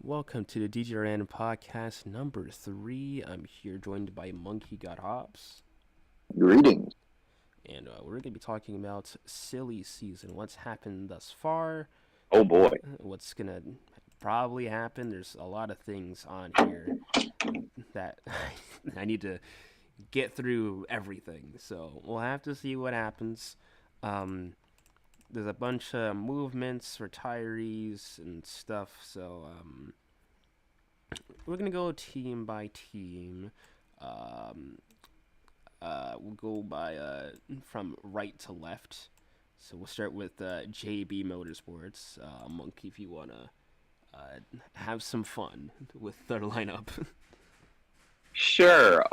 Welcome to the DGRN Podcast number 3. I'm here joined by Monkey Got Hops, Greetings. and we're going to be talking about silly season. What's happened thus far? Oh boy. What's going to probably happen? There's a lot of things on here that I need to get through everything. So we'll have to see what happens. There's a bunch of movements, retirees, and stuff. So we're gonna go team by team. We'll go by from right to left. So we'll start with JB Motorsports. Monkey, if you wanna have some fun with their lineup. Sure.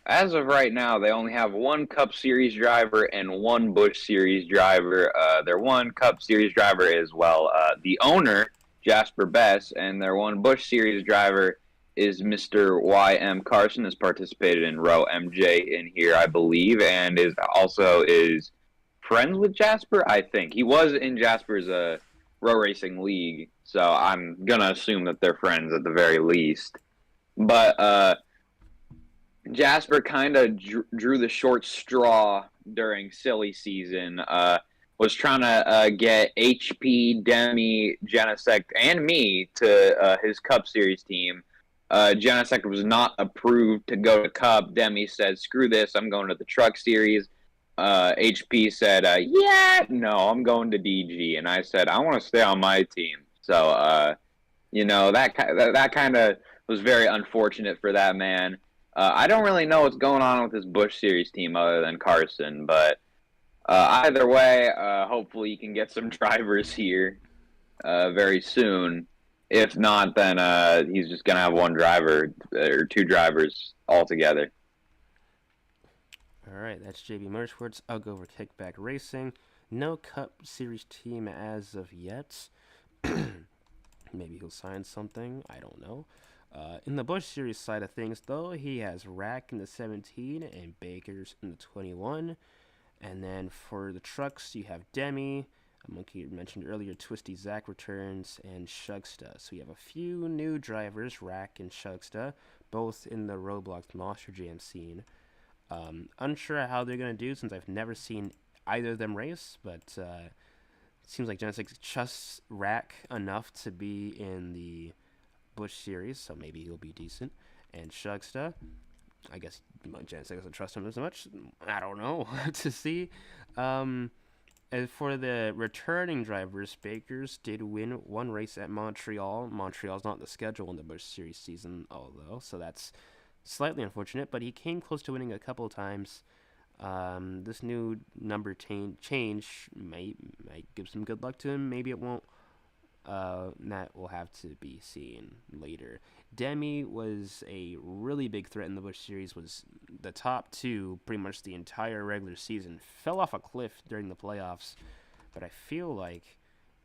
As of right now, they only have one Cup Series driver and one Busch Series driver. Their one Cup Series driver is, the owner, Jasper Bess, and their one Busch Series driver is Mr. Y.M. Carson, has participated in Row MJ in here, I believe, and is friends with Jasper, I think. He was in Jasper's row racing league, so I'm going to assume that they're friends at the very least. But Jasper kind of drew the short straw during silly season. Was trying to get HP, Demi, Genesect, and me to his Cup Series team. Genesect was not approved to go to Cup. Demi said, "Screw this! I'm going to the Truck Series." HP said, "Yeah, no, I'm going to DG," and I said, "I want to stay on my team." So, that kind of was very unfortunate for that man. I don't really know what's going on with this Busch Series team other than Carson, but either way, hopefully you can get some drivers here very soon. If not, then he's just going to have one driver or two drivers altogether. All right, that's JB Motorsports. I'll go over Kickback Racing. No Cup Series team as of yet. Maybe he'll sign something. I don't know. In the Busch Series side of things, though, he has Rack in the 17 and Bakers in the 21. And then for the trucks, you have Demi. A monkey mentioned earlier, Twisty Zach returns, and Shugsta. So we have a few new drivers, Rack and Shugsta, both in the Roblox Monster Jam scene. Unsure how they're going to do since I've never seen either of them race, but it seems like Genesix trusts Rack enough to be in the Busch Series, so maybe he'll be decent. And Shugsta, I guess Genesix doesn't trust him as much. I don't know to see. As for the returning drivers, Bakers did win one race at Montreal. Montreal's not the schedule in the Busch Series season, although, so that's slightly unfortunate. But he came close to winning a couple of times. This new number change might give some good luck to him. Maybe it won't. That will have to be seen later. Demi was a really big threat in the Busch Series, was the top two pretty much the entire regular season. Fell off a cliff during the playoffs, but I feel like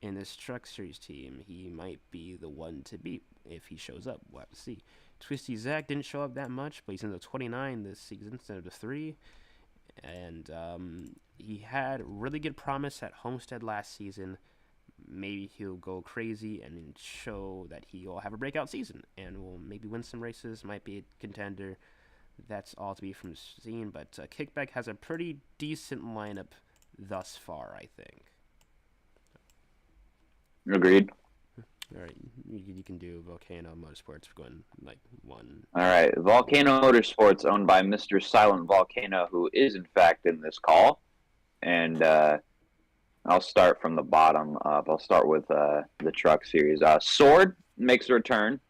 in this Truck Series team, he might be the one to beat if he shows up. We'll have to see. Twisty Zach didn't show up that much, but he's in the 29 this season instead of the 3. And he had really good promise at Homestead last season. Maybe he'll go crazy and show that he'll have a breakout season and will maybe win some races, might be a contender. That's all to be from seen, but Kickback has a pretty decent lineup thus far, I think. Agreed. All right, you can do Volcano Motorsports. We're going like one. All right. Volcano Motorsports, owned by Mr. Silent Volcano, who is, in fact, in this call. And I'll start from the bottom up. I'll start with the Truck Series. Sword makes a return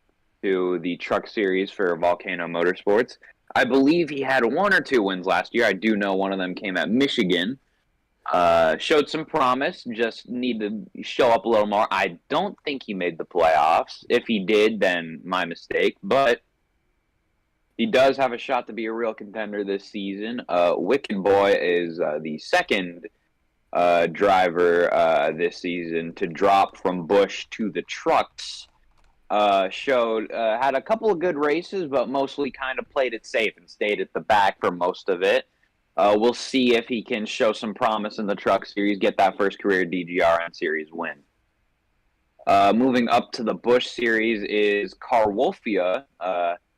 to the Truck Series for Volcano Motorsports. I believe he had one or two wins last year. I do know one of them came at Michigan. Showed some promise, just need to show up a little more. I don't think he made the playoffs. If he did, then my mistake. But he does have a shot to be a real contender this season. Wicked Boy is the second driver this season to drop from Busch to the trucks. Had a couple of good races, but mostly kind of played it safe and stayed at the back for most of it. We'll see if he can show some promise in the Truck Series, get that first career DGRN Series win. Moving up to the Busch Series is Carwolfia,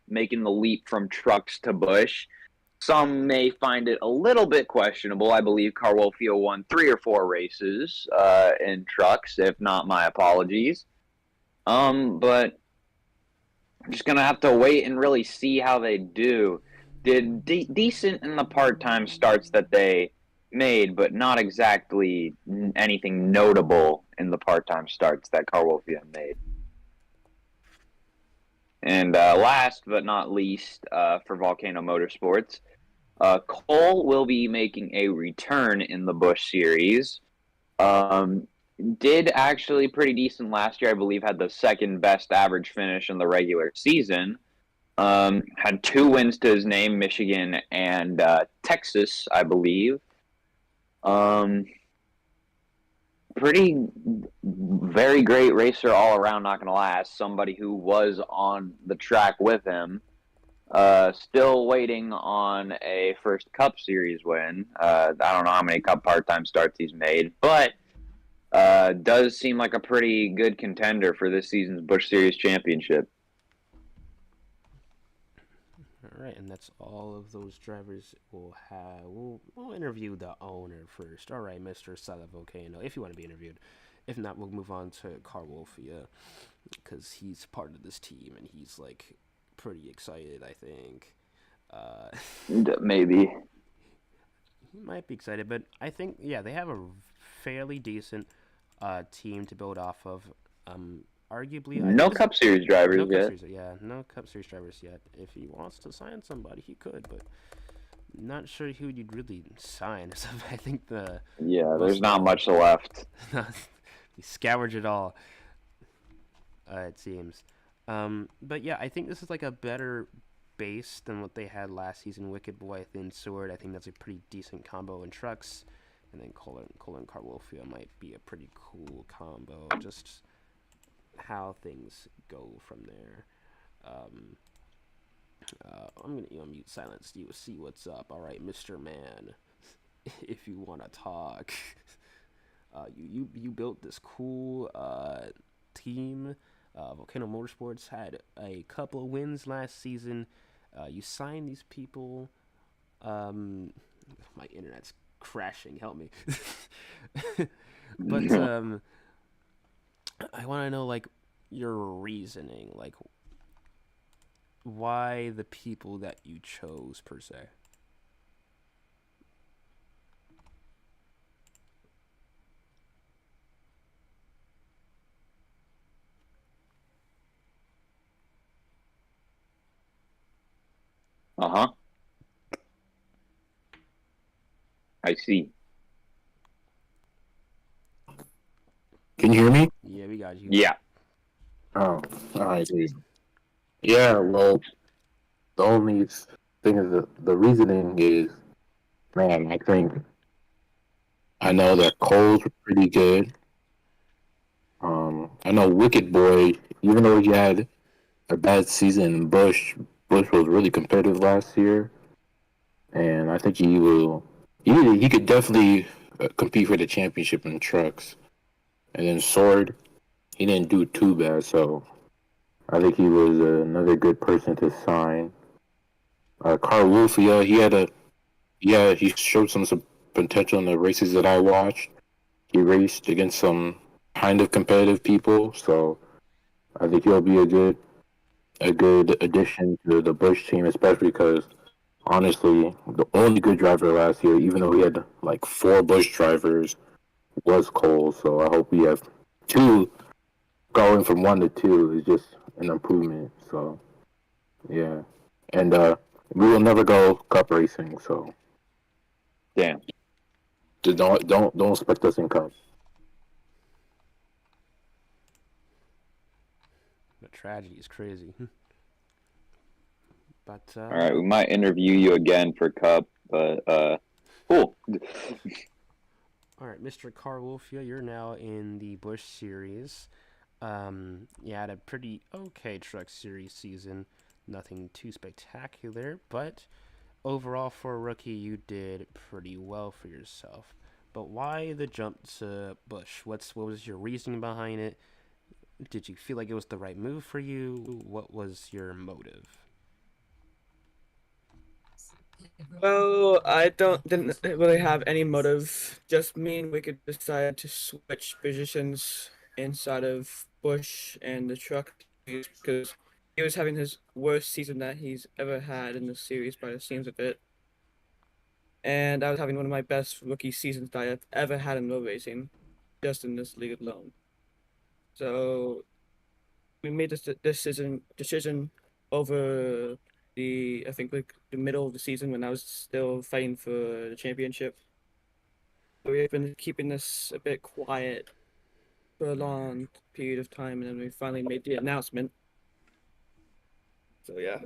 making the leap from trucks to Busch. Some may find it a little bit questionable. I believe Carwolfia won 3 or 4 races in trucks. If not, my apologies. But I'm just gonna have to wait and really see how they do. Did decent in the part-time starts that they made, but not exactly anything notable in the part-time starts that Carwolfia made. And last but not least, for Volcano Motorsports, Cole will be making a return in the Busch Series. Did actually pretty decent last year. I believe had the second best average finish in the regular season. Had 2 wins to his name, Michigan and Texas, I believe. Very great racer all around, not gonna lie. As somebody who was on the track with him, still waiting on a first Cup Series win. I don't know how many Cup part-time starts he's made, but does seem like a pretty good contender for this season's Busch Series championship. All right, and that's all of those drivers we'll have. We'll interview the owner first. All right, Mr. Volcano, if you want to be interviewed. If not, we'll move on to Carwolfia because he's part of this team and he's like pretty excited, I think. Maybe. He might be excited, but I think, yeah, they have a fairly decent team to build off of. Arguably, no Cup Series drivers no yet. Cup Series, yeah, no Cup Series drivers yet. If he wants to sign somebody, he could, but not sure who you'd really sign. So I think there's not much left. He scoured it all. It seems, but yeah, I think this is like a better base than what they had last season. Wicked Boy, Thin Sword. I think that's a pretty decent combo in trucks, and then Cole and Carwolfia might be a pretty cool combo. Just how things go from there. I'm gonna mute silence you see what's up. All right, Mr. Man, if you want to talk. You built this cool team. Volcano Motorsports had a couple of wins last season. You signed these people. My internet's crashing. Help me. But I want to know like your reasoning, like why the people that you chose per se. Uh-huh. I see. Can you hear me? Yeah, we got you. Yeah. Oh, all right. Dude. Yeah, well, the only thing is the reasoning is, man, I know that Cole's pretty good. I know Wicked Boy, even though he had a bad season in Busch was really competitive last year, and I think he could definitely compete for the championship in trucks. And then Sword, he didn't do too bad, so I think he was another good person to sign. Carwolfia, he showed some potential in the races that I watched. He raced against some kind of competitive people, so I think he'll be a good addition to the Busch team, especially because honestly, the only good driver last year, even though he had like 4 Busch drivers, was Cole. So I hope we have 2 going from 1 to 2 is just an improvement. So yeah, and we will never go cup racing. So damn, just don't expect us in cup. The tragedy is crazy. But all right, we might interview you again for Cup, but cool. All right, Mr. Carwolfia, you're now in the Busch Series. You had a pretty okay Truck Series season. Nothing too spectacular, but overall for a rookie, you did pretty well for yourself. But why the jump to Busch? What was your reasoning behind it? Did you feel like it was the right move for you? What was your motive? Well, I didn't really have any motive. Just me and Wicked decided to switch positions inside of Bush and the truck because he was having his worst season that he's ever had in the series by the seams of it. And I was having one of my best rookie seasons that I've ever had in road racing, just in this league alone. So we made this decision over I think like the middle of the season when I was still fighting for the championship. So we've been keeping this a bit quiet for a long period of time, and then we finally made the announcement. So yeah.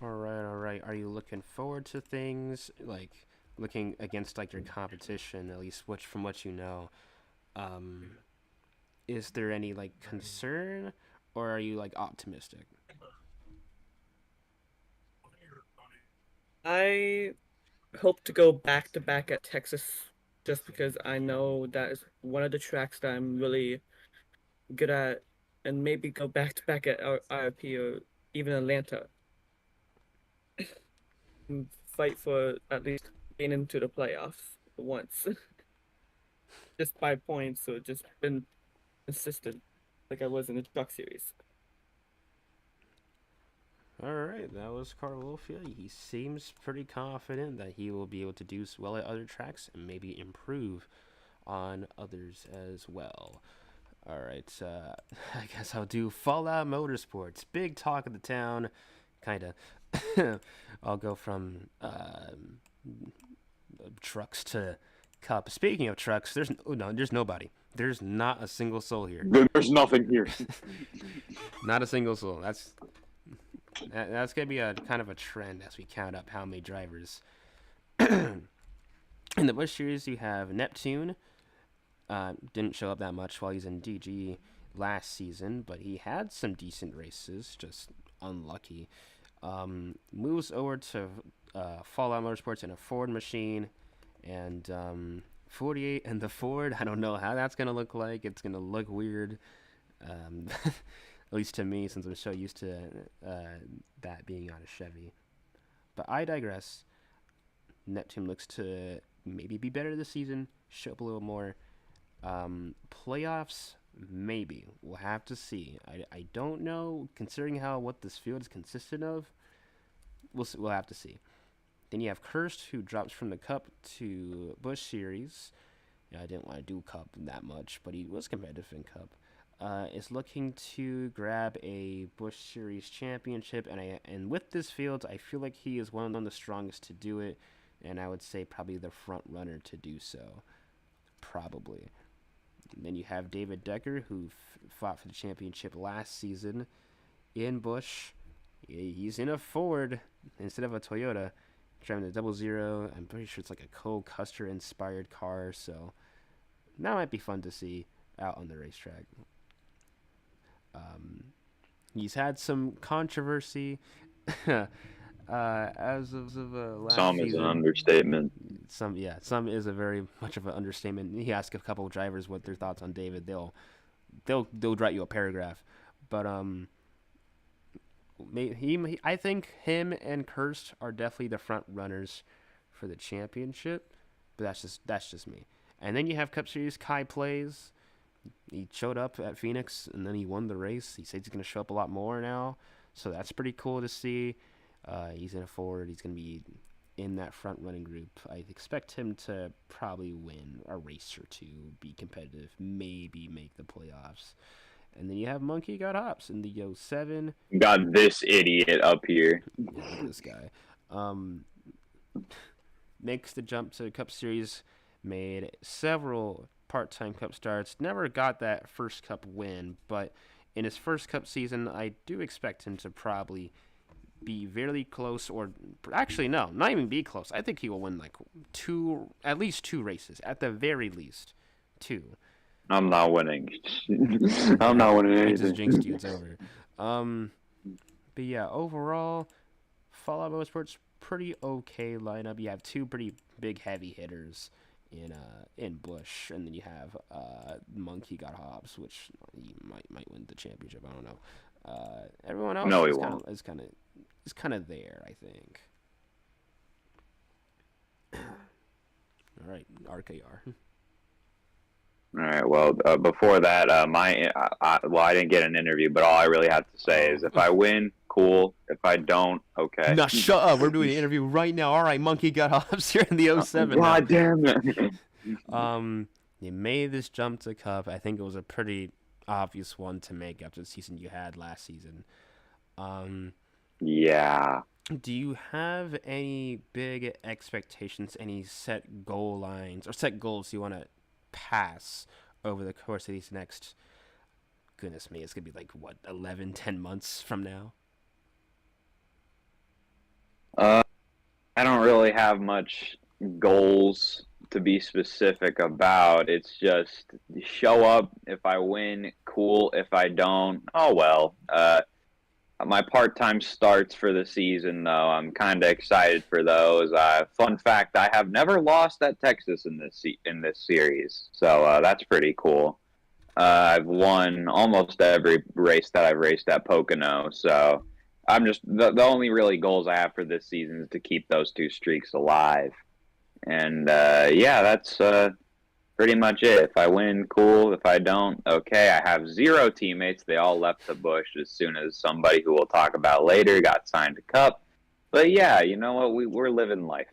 All right, all right. Are you looking forward to things like looking against like your competition? At least from what you know, um, is there any like concern, or are you like optimistic? I hope to go back to back at Texas just because I know that is one of the tracks that I'm really good at, and maybe go back to back at IRP or even Atlanta and fight for at least getting into the playoffs once, just by points. So just been consistent like I was in the Truck Series. All right, that was Carlofia. He seems pretty confident that he will be able to do well at other tracks and maybe improve on others as well. All right, I guess I'll do Fallout Motorsports. Big talk of the town, kind of. I'll go from trucks to Cup. Speaking of trucks, there's nobody. There's not a single soul here. There's nothing here. Not a single soul. That's gonna be a kind of a trend as we count up how many drivers. In the Busch Series, you have Neptune. Didn't show up that much while he's in DG last season, but he had some decent races, just unlucky. Moves over to Fallout Motorsports in a Ford machine, and 48 and the Ford. I don't know how that's gonna look like. It's gonna look weird, at least to me, since I'm so used to that being on a Chevy. But I digress. Neptune looks to maybe be better this season, show up a little more. Playoffs, maybe. We'll have to see. I don't know, considering what this field is consistent of. We'll have to see. Then you have Cursed, who drops from the Cup to Busch Series. Yeah, I didn't want to do Cup that much, but he was competitive in Cup. Is looking to grab a Busch Series championship, and with this field, I feel like he is one of the strongest to do it, and I would say probably the front runner to do so, probably. And then you have David Decker, who fought for the championship last season in Busch. He's in a Ford instead of a Toyota, driving the 00. I'm pretty sure it's like a Cole Custer inspired car, so that might be fun to see out on the racetrack. He's had some controversy as of last Some season. is an understatement. Some is a very much of an understatement. He asked a couple of drivers what their thoughts on David. They'll write you a paragraph, but I think him and Kirst are definitely the front runners for the championship, but that's just me. And then you have Cup Series Kai Plays. He showed up at Phoenix, and then he won the race. He said he's going to show up a lot more now, so that's pretty cool to see. He's in a Ford. He's going to be in that front-running group. I expect him to probably win a race or two, be competitive, maybe make the playoffs. And then you have Monkey Got Hops in the 07. Got this idiot up here. Yeah, this guy. Makes the jump to the Cup Series, made several part-time Cup starts, never got that first Cup win, but in his first Cup season, I do expect him to probably be very close, or actually no, not even be close. I think he will win like at least two races, at the very least, two. I'm not winning. I'm not winning anything. I just jinxed you. It's over. But yeah, overall, Fallout Motorsports pretty okay lineup. You have two pretty big heavy hitters in Busch, and then you have Monkey got Hobbs, which he might win the championship. I don't know. Everyone else No, he is kind of there, I think. All right, RKR. All right. Well, before that, I didn't get an interview, but all I really have to say is if I win, cool. If I don't, okay. No, shut up. We're doing an interview right now. All right, Monkey got Hobbs here in the 07 now. God damn it. You made this jump to Cup. I think it was a pretty obvious one to make after the season you had last season. Yeah. Do you have any big expectations, any set goal lines, or set goals you want to pass over the course of these next, goodness me, it's going to be like, 11, 10 months from now? I don't really have much goals to be specific about. It's just show up. If I win, cool. If I don't, oh well. My part-time starts for the season, though. I'm kind of excited for those. Fun fact: I have never lost at Texas in this series, so that's pretty cool. I've won almost every race that I've raced at Pocono, so I'm just the only really goals I have for this season is to keep those two streaks alive. And yeah, that's pretty much it. If I win, cool. If I don't, okay. I have 0 teammates. They all left the Busch as soon as somebody who we'll talk about later got signed to Cup. But yeah, you know what? We're living life.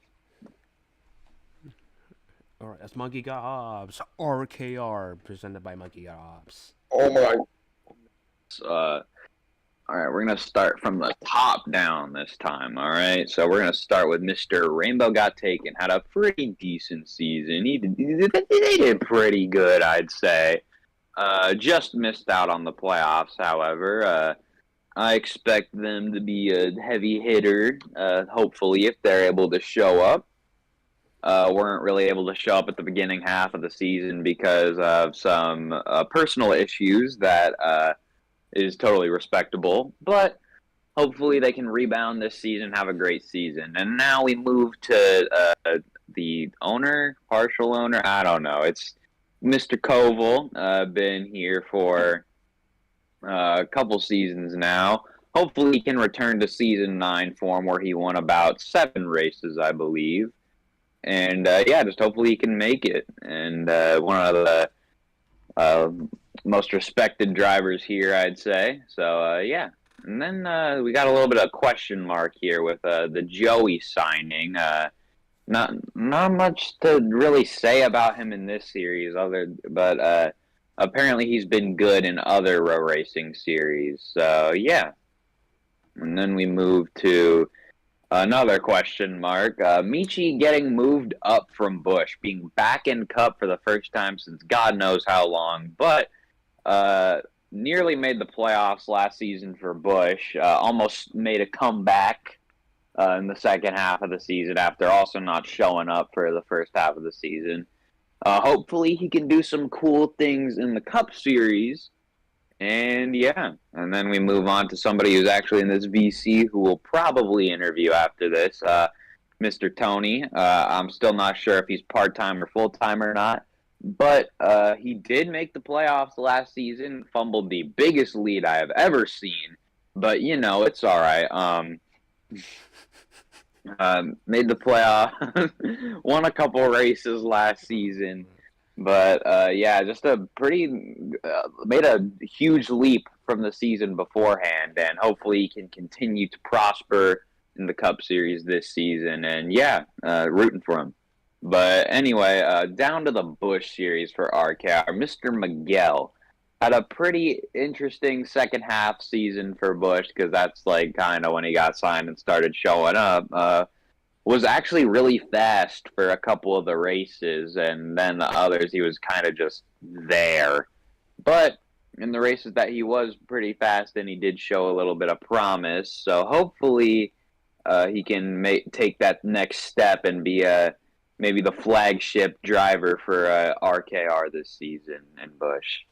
All right, that's Monkey Got Hobbs, RKR, presented by Monkey Got Hobbs. Oh my. All right, we're going to start from the top down this time, all right? So we're going to start with Mr. Rainbow Got Taken. Had a pretty decent season. They did pretty good, I'd say. Just missed out on the playoffs, however. I expect them to be a heavy hitter, hopefully, if they're able to show up. Weren't really able to show up at the beginning half of the season because of some personal issues that is totally respectable, but hopefully they can rebound this season, have a great season. And now we move to the owner, partial owner, I don't know. It's Mr. Koval, been here for a couple seasons now. Hopefully he can return to season 9 form where he won about 7 races, I believe. And yeah, just hopefully he can make it. And one of the most respected drivers here, I'd say. So, yeah. And then we got a little bit of question mark here with the Joey signing. Not much to really say about him in this series, but apparently he's been good in other row racing series. So, yeah. And then we move to another question mark. Michi getting moved up from Busch, being back in Cup for the first time since God knows how long, but nearly made the playoffs last season for Busch. Almost made a comeback in the second half of the season after also not showing up for the first half of the season. Hopefully he can do some cool things in the Cup Series. And yeah, and then we move on to somebody who's actually in this VC who will probably interview after this, Mr. Tony. I'm still not sure if he's part-time or full-time or not. But he did make the playoffs last season, fumbled the biggest lead I have ever seen. But, you know, it's all right. Made the playoff, won a couple races last season. But, yeah, just made a huge leap from the season beforehand. And hopefully he can continue to prosper in the Cup Series this season. And, yeah, rooting for him. But anyway, down to the Busch Series for RKR. Mr. Miguel had a pretty interesting second half season for Busch because that's like kind of when he got signed and started showing up. Was actually really fast for a couple of the races, and then the others he was kind of just there. But in the races that he was pretty fast, and he did show a little bit of promise. So hopefully he can take that next step and be maybe the flagship driver for RKR this season in Busch.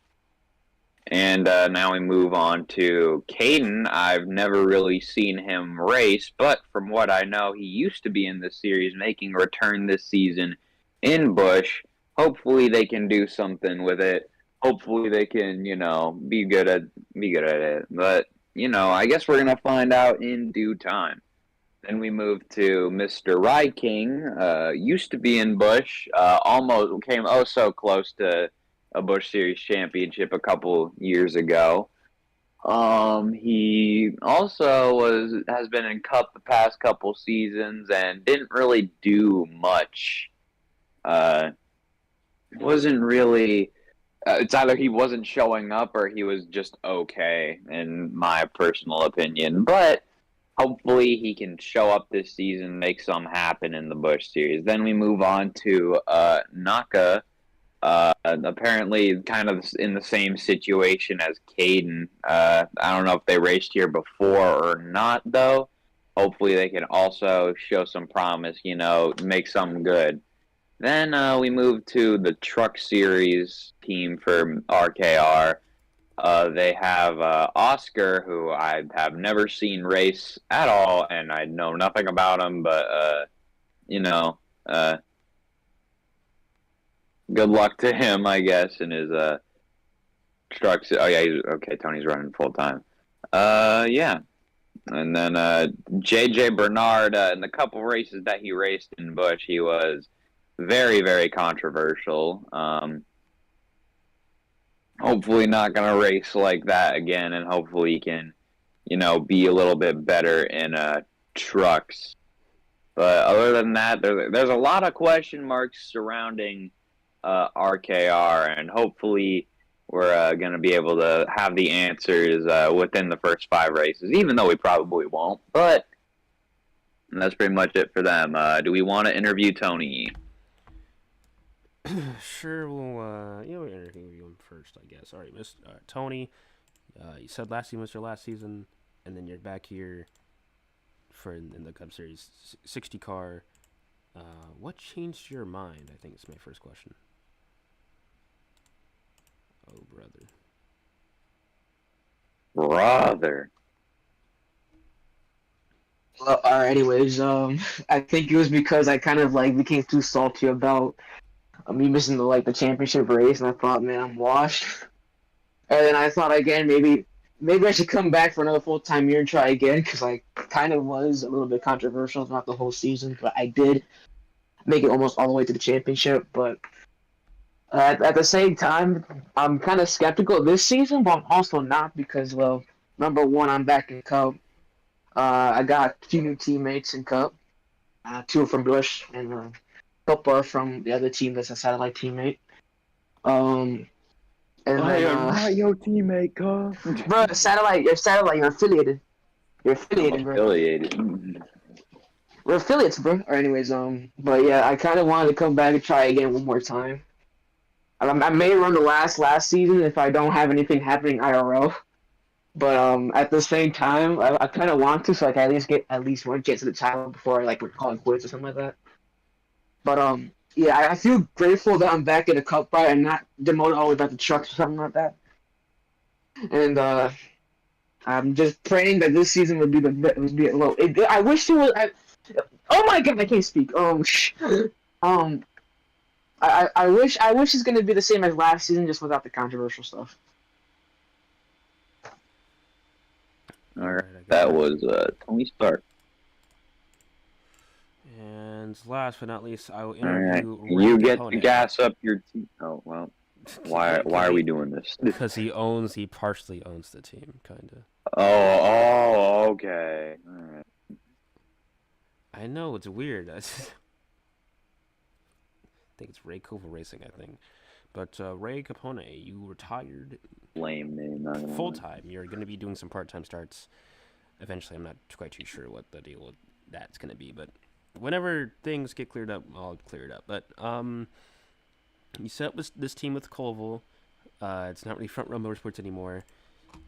And now we move on to Caden. I've never really seen him race, but from what I know, he used to be in this series, making a return this season in Busch. Hopefully they can do something with it. Hopefully they can, be good at it. But, I guess we're gonna find out in due time. Then we move to Mr. Ryking. Used to be in Busch. Almost came so close to a Busch Series championship a couple years ago. He also has been in Cup the past couple seasons and didn't really do much. Wasn't really. It's either he wasn't showing up or he was just okay, in my personal opinion. But hopefully he can show up this season, make something happen in the Busch Series. Then we move on to Naka. Apparently kind of in the same situation as Caden. I don't know if they raced here before or not, though. Hopefully they can also show some promise, make something good. Then we move to the Truck Series team for RKR. They have Oscar, who I have never seen race at all, and I know nothing about him, but, good luck to him, I guess, in his trucks. Oh, yeah, okay, Tony's running full time. Yeah. And then JJ Bernard, in the couple races that he raced in Busch, he was very, very controversial. Hopefully not going to race like that again, and hopefully he can, be a little bit better in trucks. But other than that, there's a lot of question marks surrounding RKR, and hopefully we're going to be able to have the answers within the first 5 races, even though we probably won't. But that's pretty much it for them. Do we want to interview Tony? Sure, we'll interview him first, I guess. All right, Mr. Tony, you said last season was your last season, and then you're back here in the Cup Series 60 car. What changed your mind? I think is my first question. Oh, Brother. Well, anyways, I think it was because I kind of became too salty about me missing the championship race, and I thought, man, I'm washed. And then I thought again, maybe I should come back for another full-time year and try again, because I kind of was a little bit controversial throughout the whole season, but I did make it almost all the way to the championship. But at the same time, I'm kind of skeptical this season, but I'm also not, because, well, number one, I'm back in Cup. I got 2 new teammates in Cup. 2 are from Busch, and a couple are from the other team that's a satellite teammate. And I am not your teammate, Cup. Bro, satellite, you're affiliated. You're affiliated, bro. We're affiliates, bro. Or anyways, but yeah, I kind of wanted to come back and try again one more time. I may run the last season if I don't have anything happening IRL. But at the same time, I kind of want to, so I can at least get at least one chance at the title before I we're calling quits or something like that. But yeah, I feel grateful that I'm back in the Cup fight and not demoted all the way back to trucks or something like that. And I'm just praying that this season would be low. I wish it was. Oh my god, I can't speak. I wish it's gonna be the same as last season, just without the controversial stuff. All right, that was Tony Stark. And last but not least, I will interview. Right. You get to gas up your team. Oh well, why are we doing this? Because he partially owns the team, kind of. Oh, okay. All right. I know it's weird. I think it's Ray Kova Racing, I think. But Ray Capone, you retired. Lame name. Full time. You're going to be doing some part-time starts. Eventually, I'm not quite too sure what the deal with that's going to be. But whenever things get cleared up, I'll clear it up. But you set up this team with Colville. It's not really Front Row Motorsports anymore.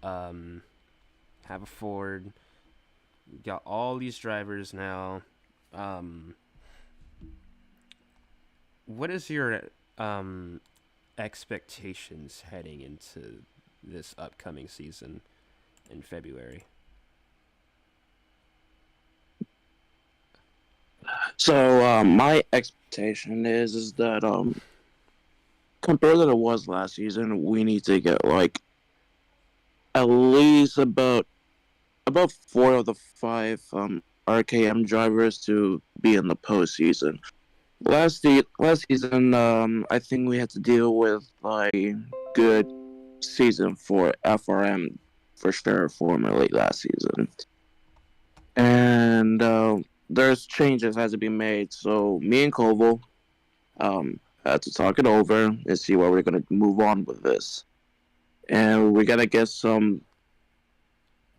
Have a Ford. You got all these drivers now. What is your expectations heading into this upcoming season in February? So my expectation is that compared to it was last season, we need to get like at least about 4 of the 5 RKM drivers to be in the postseason. Last season, I think we had to deal with like a good season for FRM for sure, formerly last season, and there's changes has to be made. So me and Koval had to talk it over and see where we're gonna move on with this, and we gotta get some.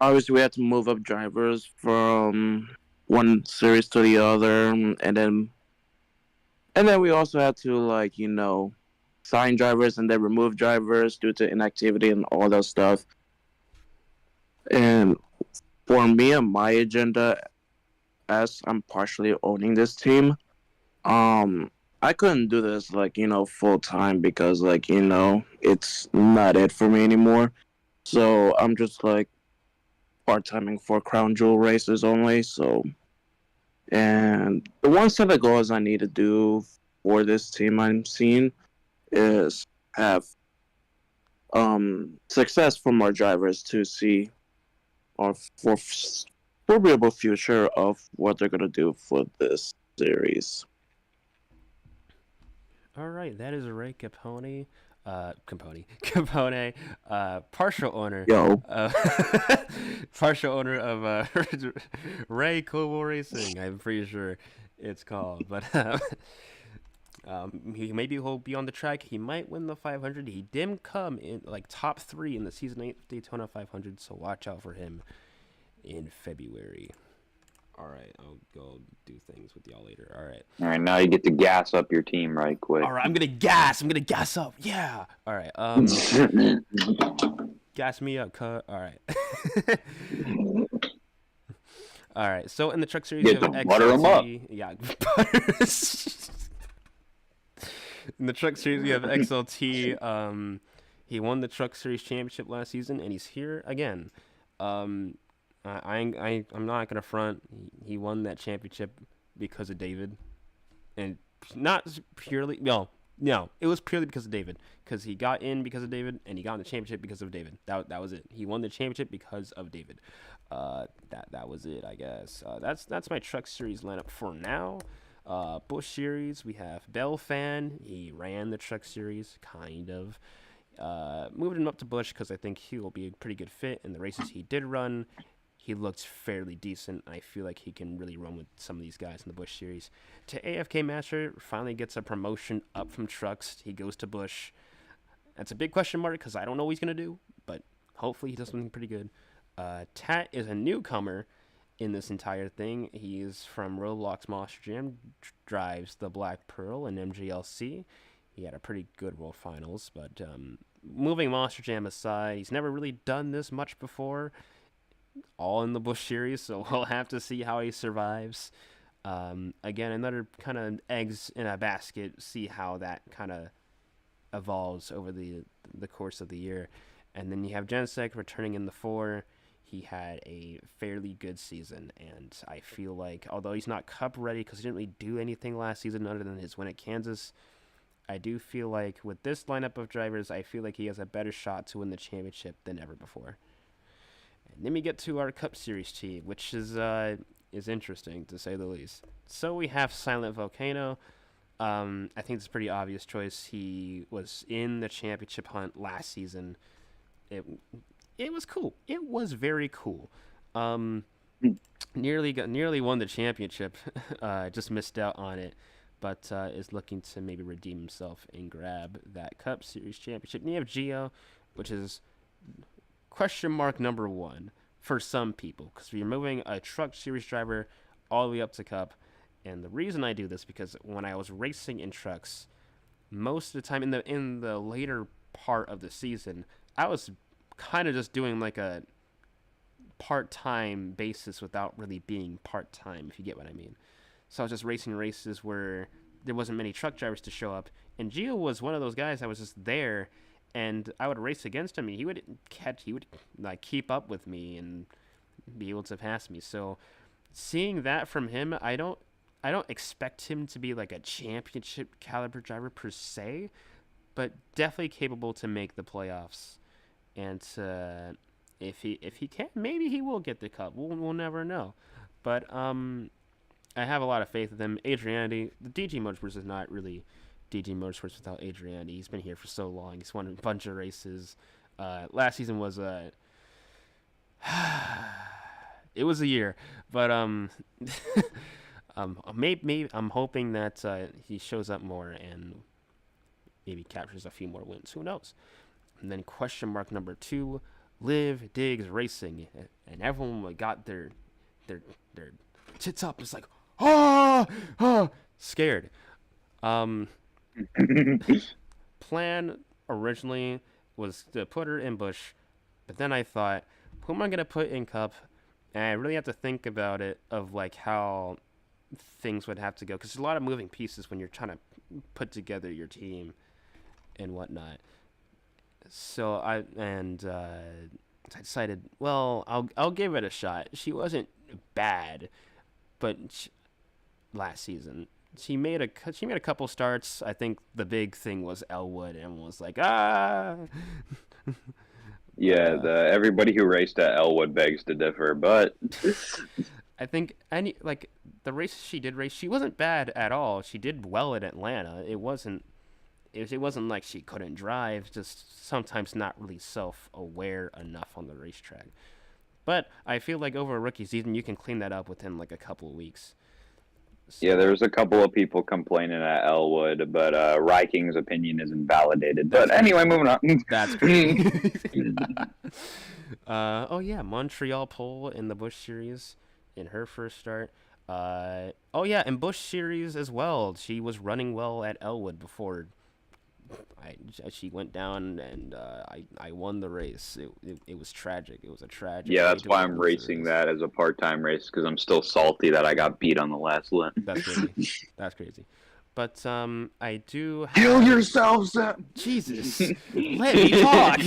Obviously, we had to move up drivers from one series to the other, and then we also had to sign drivers and then remove drivers due to inactivity and all that stuff. And for me and my agenda, as I'm partially owning this team, I couldn't do this full time because it's not it for me anymore. So I'm just part-timing for crown jewel races only. So, and the one set of goals I need to do for this team I'm seeing is have success from our drivers to see our foreseeable future of what they're gonna do for this series. All right, that is Ray Capone, partial owner, Yo, partial owner of Ray Koval Racing. I'm pretty sure it's called, but maybe he'll be on the track. He might win the 500. He did come in top 3 in the season 8 Daytona 500, so watch out for him in February. All right, I'll go do things with y'all later. All right. All right, now you get to gas up your team right quick. All right, I'm gonna gas up. Yeah. All right. Gas me up, cut. All right. All right. So in the truck series, Get you have to butter 'em up. XLT. Yeah. In the truck series, you have XLT. He won the truck series championship last season, and he's here again. I'm not gonna front. He won that championship because of David, and not purely. No, it was purely because of David. Because he got in because of David, and he got in the championship because of David. That was it. He won the championship because of David. That was it, I guess. That's my truck series lineup for now. Busch series, we have Bell Fan. He ran the truck series, kind of. Moving him up to Busch because I think he will be a pretty good fit in the races he did run. He looked fairly decent. I feel like he can really run with some of these guys in the Busch series. To AFK Master, finally gets a promotion up from trucks. He goes to Busch. That's a big question mark because I don't know what he's going to do, but hopefully he does something pretty good. Tat is a newcomer in this entire thing. He's from Roblox Monster Jam, drives the Black Pearl and MGLC. He had a pretty good World Finals, but moving Monster Jam aside, he's never really done this much before. All in the Busch series, so we'll have to see how he survives. Again, another kind of eggs in a basket, see how that kind of evolves over the course of the year. And then you have Jensek returning in the 4. He had a fairly good season, and I feel like, although he's not Cup ready because he didn't really do anything last season other than his win at Kansas, I do feel like with this lineup of drivers, I feel like he has a better shot to win the championship than ever before. And then we get to our Cup Series team, which is interesting to say the least. So we have Silent Volcano. I think it's a pretty obvious choice. He was in the championship hunt last season. It was cool. It was very cool. Nearly won the championship. Just missed out on it, but is looking to maybe redeem himself and grab that Cup Series championship. And you have Gio, which is question mark number 1 for some people, because we're moving a truck series driver all the way up to Cup. And the reason I do this, because when I was racing in trucks, most of the time in the later part of the season, I was kind of just doing like a part-time basis without really being part-time, if you get what I mean. So I was just racing races where there wasn't many truck drivers to show up, and Gio was one of those guys that was just there, and I would race against him, and he would keep up with me and be able to pass me. So seeing that from him, I I don't expect him to be like a championship caliber driver per se, but definitely capable to make the playoffs. And if he can, maybe he will get the cup. We'll never know. But I have a lot of faith in him. Adriani, the DG Motorsports is not really DG Motorsports without Adriani. He's been here for so long. He's won a bunch of races. Last season was it was a year, but maybe I'm hoping that he shows up more and maybe captures a few more wins. Who knows? And then question mark number 2, Liv Diggs Racing, and everyone got their tits up. It's like scared. Plan originally was to put her in Busch, but then I thought, who am I gonna put in Cup? And I really have to think about it of like how things would have to go, because there's a lot of moving pieces when you're trying to put together your team and whatnot. So I decided, well, I'll give it a shot. She wasn't bad, but last season she made a couple starts. I think the big thing was Elwood, and was like, Yeah, everybody who raced at Elwood begs to differ, but I think the races she did race, she wasn't bad at all. She did well at Atlanta. It wasn't like she couldn't drive, just sometimes not really self-aware enough on the racetrack. But I feel like over a rookie season, you can clean that up within like a couple of weeks. So, yeah, there was a couple of people complaining at Elwood, but Ryking's opinion isn't validated. But anyway, moving on. That's great. Oh yeah, Montreal pole in the Busch Series in her first start. Oh yeah, in Busch Series as well. She was running well at Elwood before she went down, and I won the race. It was tragic. It was a tragic. Yeah, that's why I'm racing that as a part-time race, because I'm still salty that I got beat on the last lap. That's crazy. That's crazy. But I do have... Kill yourself, Sam. Jesus, let me talk.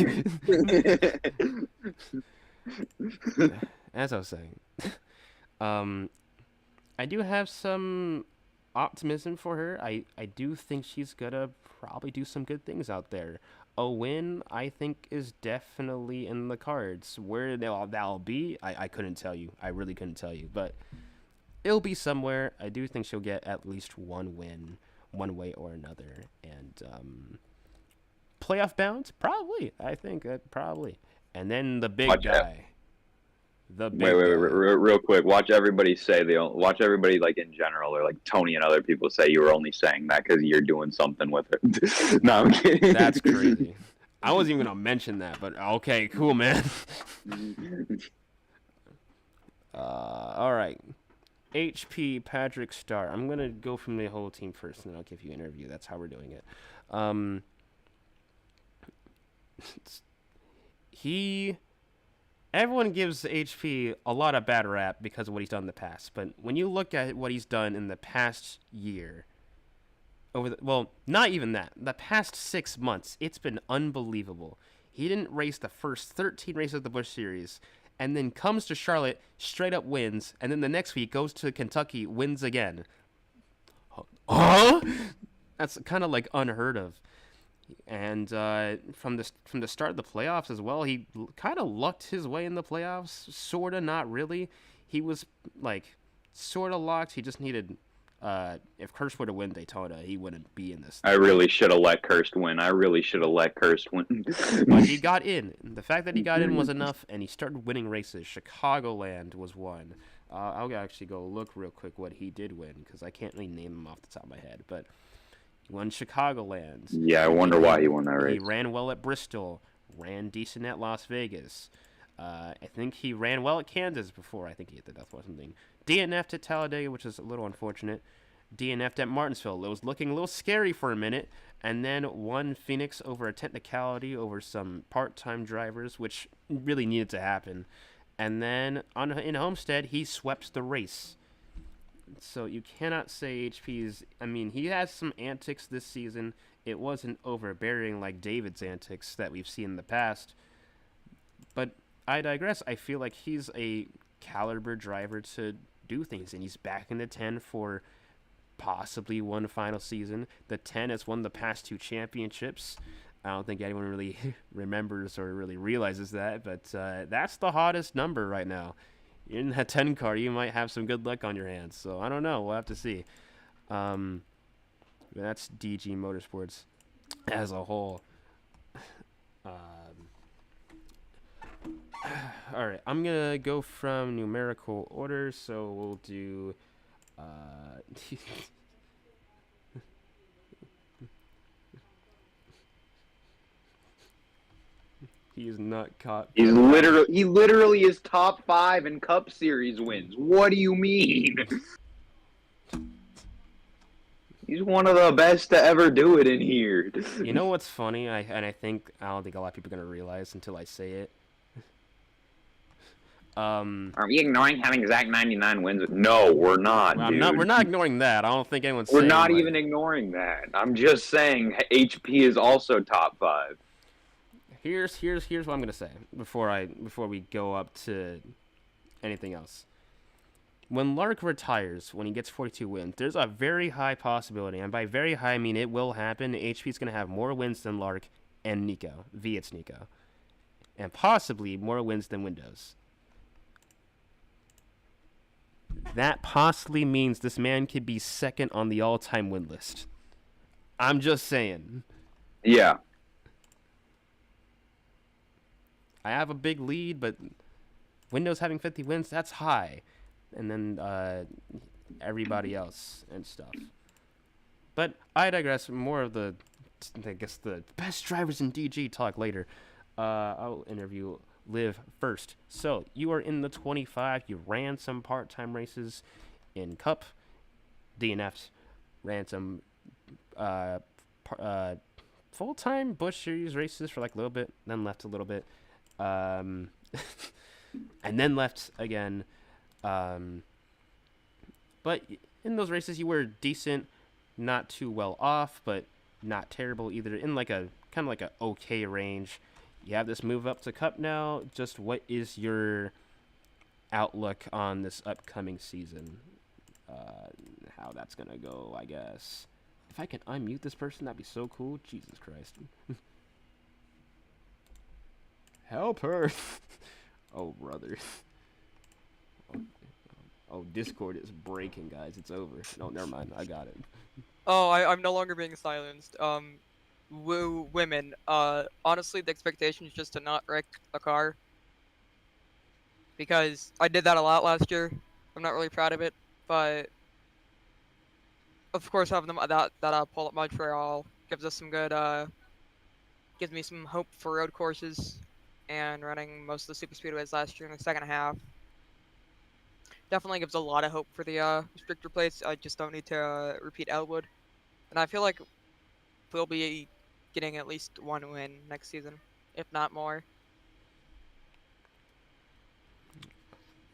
As I was saying, I do have some optimism for her. I do think she's gonna probably do some good things out there. A win, I think, is definitely in the cards. Where that'll be, I couldn't tell you. I really couldn't tell you, but it'll be somewhere. I do think she'll get at least one win, one way or another. And playoff bound, probably. I think probably. And then the big guy. The big Wait, real quick. Watch everybody like in general, or like Tony and other people say you were only saying that because you're doing something with it. No, I'm kidding. That's crazy. I wasn't even gonna mention that, but okay, cool, man. All right. HP Patrick Starr. I'm gonna go from the whole team first, and then I'll give you an interview. That's how we're doing it. Everyone gives HP a lot of bad rap because of what he's done in the past. But when you look at what he's done in the past year, not even that, the past 6 months, it's been unbelievable. He didn't race the first 13 races of the Busch Series, and then comes to Charlotte, straight up wins, and then the next week goes to Kentucky, wins again. Huh? That's kind of like unheard of. And from the start of the playoffs as well, he kind of lucked his way in the playoffs. Sort of, not really. He was like sort of locked. He just needed. If Kirst were to win Daytona, he wouldn't be in this. I really should have let Kirst win. But he got in. The fact that he got in was enough, and he started winning races. Chicagoland was one. I'll actually go look real quick what he did win, because I can't really name them off the top of my head, but. Won Chicagoland. Yeah, I wonder why he won that race. He ran well at Bristol, ran decent at Las Vegas. I think he ran well at Kansas before. I think he hit the death or something. DNF'd at Talladega, which is a little unfortunate. DNF'd at Martinsville. It was looking a little scary for a minute, and then won Phoenix over a technicality over some part-time drivers, which really needed to happen. And then in Homestead, he swept the race. So you cannot say HP's... I mean, he has some antics this season. It wasn't overbearing like David's antics that we've seen in the past. But I digress. I feel like he's a caliber driver to do things, and he's back in the 10 for possibly one final season. The 10 has won the past 2 championships. I don't think anyone really remembers or really realizes that, but that's the hottest number right now. In that 10 car, you might have some good luck on your hands. So I don't know. We'll have to see. That's DG Motorsports as a whole. All right, I'm gonna go from numerical order. So we'll do. He is not caught. He literally is top 5 in Cup Series wins. What do you mean? He's one of the best to ever do it in here. You know what's funny? I don't think a lot of people are gonna realize until I say it. Are we ignoring having exact 99 wins? No, we're not. Dude. We're not ignoring that. I don't think anyone's. We're saying, not even ignoring that. I'm just saying HP is also top 5. Here's what I'm gonna say before we go up to anything else. When Lark retires, when he gets 42 wins, there's a very high possibility, and by very high I mean it will happen. HP's gonna have more wins than Lark and Nico, it's Nico, and possibly more wins than Windows. That possibly means this man could be second on the all-time win list. I'm just saying. Yeah. I have a big lead, but Windows having 50 wins, that's high. And then everybody else and stuff. But I digress. More of the best drivers in DG talk later. I'll interview Liv first. So, you are in the 25. You ran some part-time races in Cup, DNFs, ran some full-time Busch Series races for like a little bit, then left a little bit. And then left again. But in those races, you were decent, not too well off, but not terrible either. In like a kind of like a okay range. You have this move up to Cup now. Just what is your outlook on this upcoming season? How that's gonna go, I guess. If I can unmute this person, that'd be so cool. Jesus Christ. Help her. Oh, brother. Oh, Discord is breaking, guys. It's over. No, never mind. I got it. Oh, I'm no longer being silenced. Women. Honestly, the expectation is just to not wreck a car. Because I did that a lot last year. I'm not really proud of it, but of course having them that pull-up Montreal gives us some good gives me some hope for road courses and running most of the super speedways last year in the second half. Definitely gives a lot of hope for the restrictor plates. I just don't need to repeat Elwood. And I feel like we'll be getting at least one win next season, if not more.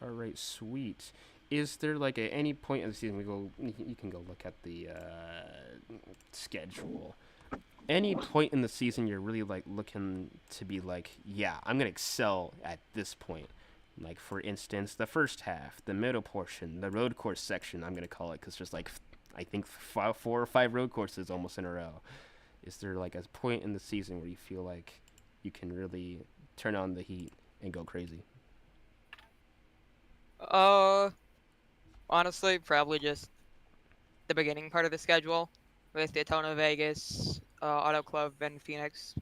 All right, sweet. Is there like at any point in the season you can go look at the schedule? Any point in the season you're really like looking to be like, yeah, I'm gonna excel at this point. Like for instance, the first half, the middle portion, the road course section. I'm gonna call it because there's like I think 4 or 5 road courses almost in a row. Is there like a point in the season where you feel like you can really turn on the heat and go crazy? Honestly, probably just the beginning part of the schedule with Daytona, Vegas, Auto Club, and Phoenix,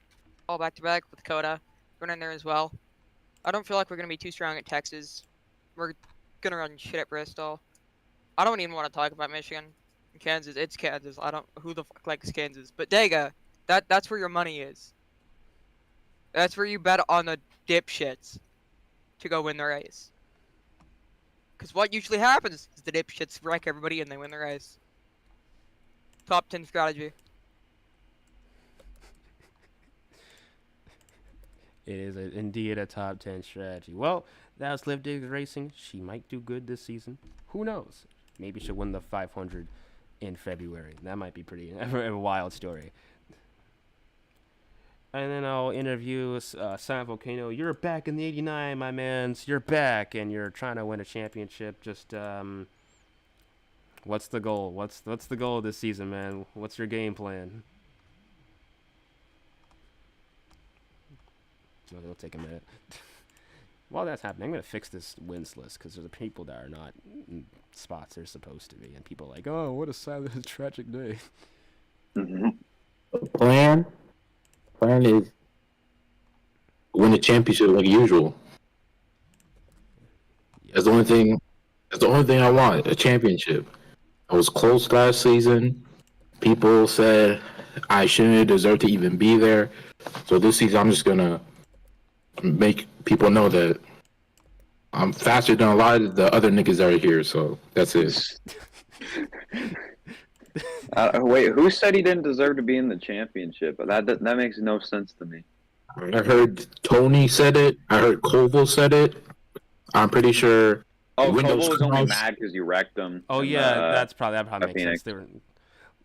all back to back with Coda going in there as well. I don't feel like we're gonna be too strong at Texas. We're gonna run shit at Bristol. I don't even want to talk about Michigan, Kansas. It's Kansas. Who the fuck likes Kansas? But Dega, that's where your money is. That's where you bet on the dipshits to go win the race. Because what usually happens is the dipshits wreck everybody and they win the race. Top 10 strategy. It is indeed a top 10 strategy. Well, that was Liv Diggs Racing. She might do good this season. Who knows? Maybe she'll win the 500 in February. That might be a wild story. And then I'll interview Silent Volcano. You're back in the 89, my mans. You're back, and you're trying to win a championship. Just, What's the goal? What's the goal this season, man? What's your game plan? Oh, it'll take a minute. While that's happening, I'm gonna fix this wins list because there's people that are not in spots they're supposed to be, and people are like, oh, what a sad, tragic day. Mm-hmm. Plan is win the championship like usual. That's the only thing. That's the only thing I want. A championship. I was close last season. People said I shouldn't deserve to even be there. So this season, I'm just gonna make people know that I'm faster than a lot of the other niggas that are here. So that's it. Wait, who said he didn't deserve to be in the championship? That makes no sense to me. I heard Tony said it. I heard Koval said it. I'm pretty sure. Oh, Windows Koval was only Cross- mad because you wrecked him. Oh in, yeah, that probably makes Phoenix. sense. They were,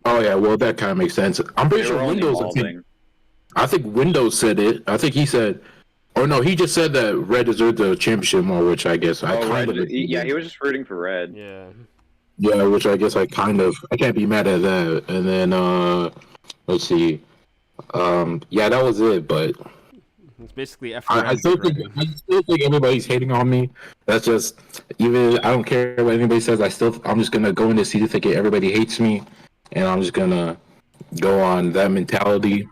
Oh yeah, well that kind of makes sense. I'm pretty They were sure only Windows. balding. I think Windows said it. I think he said, or no, he just said that Red deserved the championship more, which I guess I Oh, kind Red, of. he was just rooting for Red. yeah. Yeah, which I guess I can't be mad at that. And then let's see, yeah, that was it. But It's basically I still think everybody's hating on me. That's just even I don't care what anybody says. I'm just gonna go into season thinking everybody hates me, and I'm just gonna go on that mentality.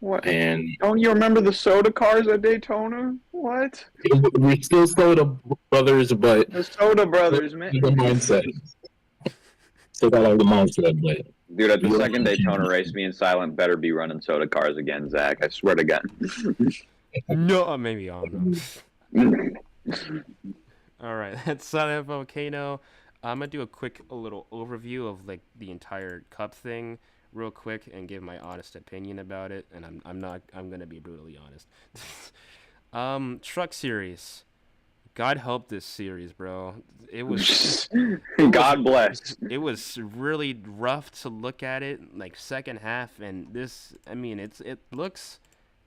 What? And Don't you remember the soda cars at Daytona? What? we still Soda Brothers, but The Soda Brothers, man. the mindset. Still got all the mindset, but Dude, at the second Daytona race, me and Silent better be running soda cars again, Zach. I swear to God. No, maybe on. All right, that's Silent Volcano. I'm gonna do a little overview of like the entire Cup thing, real quick, and give my honest opinion about it. And I'm gonna be brutally honest. Truck series. God help this series, bro. It was. God bless. It was really rough to look at it, like second half, and this. I mean, it looks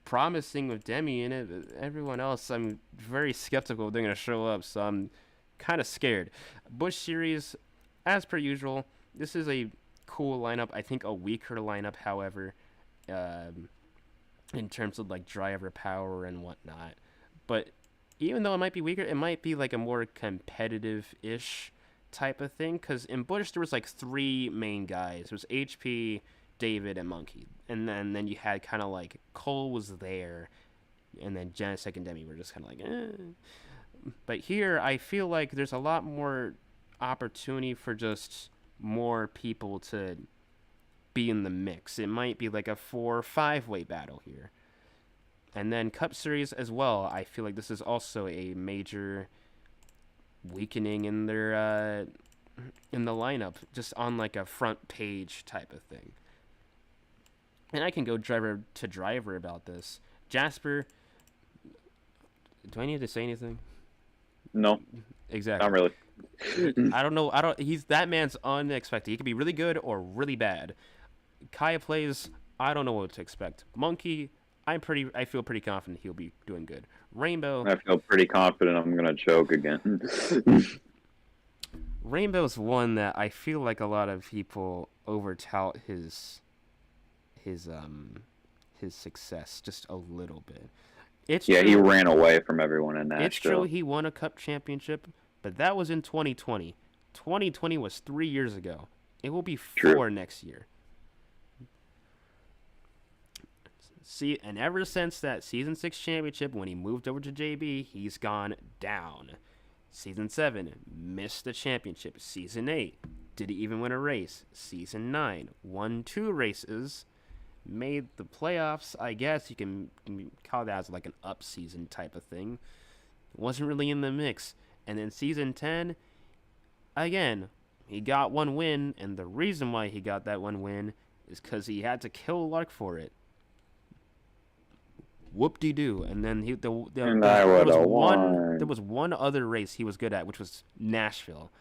promising with Demi in it. But everyone else, I'm very skeptical they're gonna show up, so I'm kind of scared. Busch series, as per usual, this is a cool lineup. I think a weaker lineup, however, in terms of like driver power and whatnot. But even though it might be weaker, it might be like a more competitive-ish type of thing. Because in Busch, there was like three main guys. It was HP, David, and Monkey. And then you had kind of like Cole was there. And then Janicek and Demi were just kind of like, eh. But here, I feel like there's a lot more opportunity for just more people to be in the mix. It might be like a 4 or 5-way battle here. And then Cup Series as well. I feel like this is also a major weakening in their in the lineup, just on like a front page type of thing. And I can go driver to driver about this. Jasper, do I need to say anything? No, Exactly. not really. I don't know. He's that man's unexpected. He could be really good or really bad. Kaya plays. I don't know what to expect. Monkey. I feel pretty confident he'll be doing good. Rainbow. I feel pretty confident I'm gonna choke again. Rainbow's one that I feel like a lot of people overtout his success just a little bit. Yeah, he ran away from everyone in Nashville. It's true he won a Cup championship, but that was in 2020. 2020 was 3 years ago. It will be 4 next year. See, and ever since that Season 6 championship, when he moved over to JB, he's gone down. Season 7, missed the championship. Season 8, did he even win a race? Season 9, won 2 races, made the playoffs. I guess you can call that as like an up season type of thing. Wasn't really in the mix. And then Season 10, again, he got 1 win, and the reason why he got that 1 win is because he had to kill luck for it. Whoop-de-doo. And then there was one other race he was good at, which was Nashville.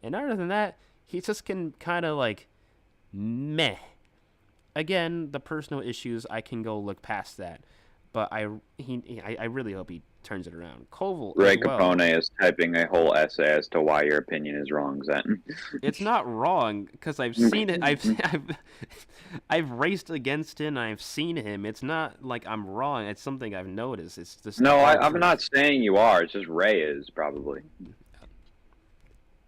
And other than that, he just can kind of like meh. Again, the personal issues, I can go look past that. But I really hope he turns it around. Koval Ray as well. Capone is typing a whole essay as to why your opinion is wrong, Zen. It's not wrong because I've seen it. I've raced against him. I've seen him. It's not like I'm wrong. It's something I've noticed. It's just No, I'm not saying you are. It's just Ray is probably.